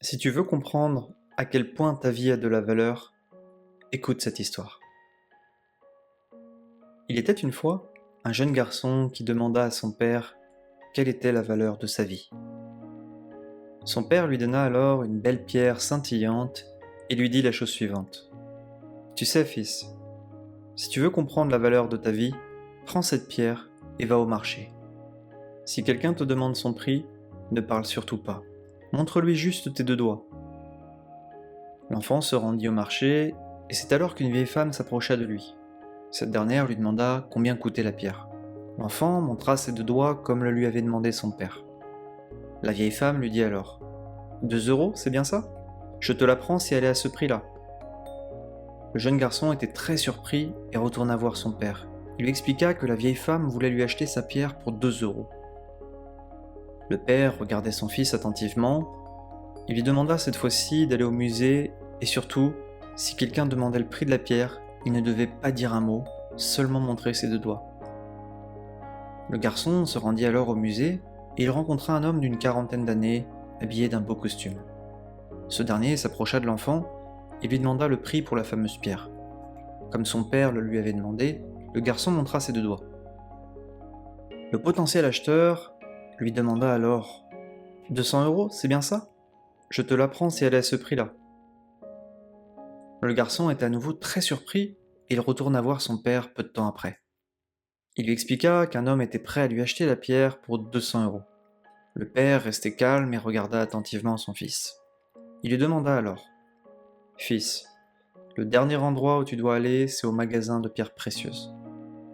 Si tu veux comprendre à quel point ta vie a de la valeur, écoute cette histoire. Il était une fois un jeune garçon qui demanda à son père quelle était la valeur de sa vie. Son père lui donna alors une belle pierre scintillante et lui dit la chose suivante. Tu sais, fils, si tu veux comprendre la valeur de ta vie, prends cette pierre et va au marché. Si quelqu'un te demande son prix, ne parle surtout pas. Montre-lui juste tes deux doigts. L'enfant se rendit au marché, et c'est alors qu'une vieille femme s'approcha de lui. Cette dernière lui demanda combien coûtait la pierre. L'enfant montra ses deux doigts comme le lui avait demandé son père. La vieille femme lui dit alors « 2 €, c'est bien ça? Je te la prends si elle est à ce prix-là. » Le jeune garçon était très surpris et retourna voir son père. Il lui expliqua que la vieille femme voulait lui acheter sa pierre pour 2 €. Le père regardait son fils attentivement. Il lui demanda cette fois-ci d'aller au musée et surtout, si quelqu'un demandait le prix de la pierre, il ne devait pas dire un mot, seulement montrer ses deux doigts. Le garçon se rendit alors au musée et il rencontra un homme d'une quarantaine d'années, habillé d'un beau costume. Ce dernier s'approcha de l'enfant et lui demanda le prix pour la fameuse pierre. Comme son père le lui avait demandé, le garçon montra ses deux doigts. Le potentiel acheteur lui demanda alors « 200 €, c'est bien ça? Je te la prends si elle est à ce prix-là. » Le garçon était à nouveau très surpris et il retourna voir son père peu de temps après. Il lui expliqua qu'un homme était prêt à lui acheter la pierre pour 200 €. Le père restait calme et regarda attentivement son fils. Il lui demanda alors « Fils, le dernier endroit où tu dois aller, c'est au magasin de pierres précieuses.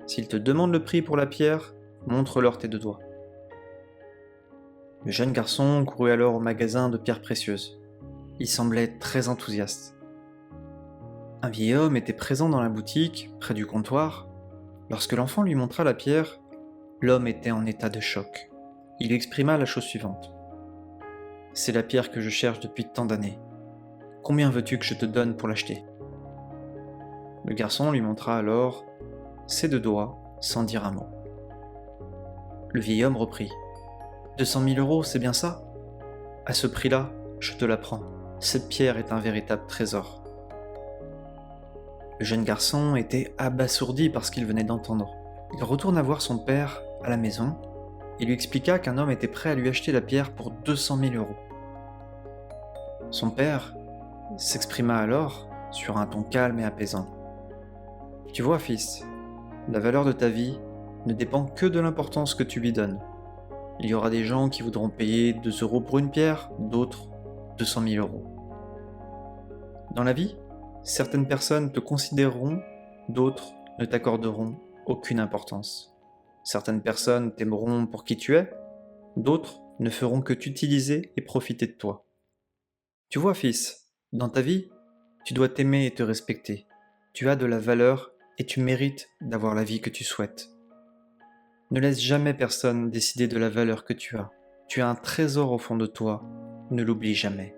S'il te demande le prix pour la pierre, montre-leur tes deux doigts. » Le jeune garçon courut alors au magasin de pierres précieuses. Il semblait très enthousiaste. Un vieil homme était présent dans la boutique, près du comptoir. Lorsque l'enfant lui montra la pierre, l'homme était en état de choc. Il exprima la chose suivante. « C'est la pierre que je cherche depuis tant d'années. Combien veux-tu que je te donne pour l'acheter ?» Le garçon lui montra alors ses deux doigts sans dire un mot. Le vieil homme reprit. « 200 000 €, c'est bien ça? À ce prix-là, je te la prends. Cette pierre est un véritable trésor. » Le jeune garçon était abasourdi par ce qu'il venait d'entendre. Il retourna voir son père à la maison et lui expliqua qu'un homme était prêt à lui acheter la pierre pour 200 000 €. Son père s'exprima alors sur un ton calme et apaisant. « Tu vois, fils, la valeur de ta vie ne dépend que de l'importance que tu lui donnes. Il y aura des gens qui voudront payer 2 € pour une pierre, d'autres 200 000 €. Dans la vie, certaines personnes te considéreront, d'autres ne t'accorderont aucune importance. Certaines personnes t'aimeront pour qui tu es, d'autres ne feront que t'utiliser et profiter de toi. Tu vois, fils, dans ta vie, tu dois t'aimer et te respecter. Tu as de la valeur et tu mérites d'avoir la vie que tu souhaites. Ne laisse jamais personne décider de la valeur que tu as. Tu as un trésor au fond de toi, ne l'oublie jamais. »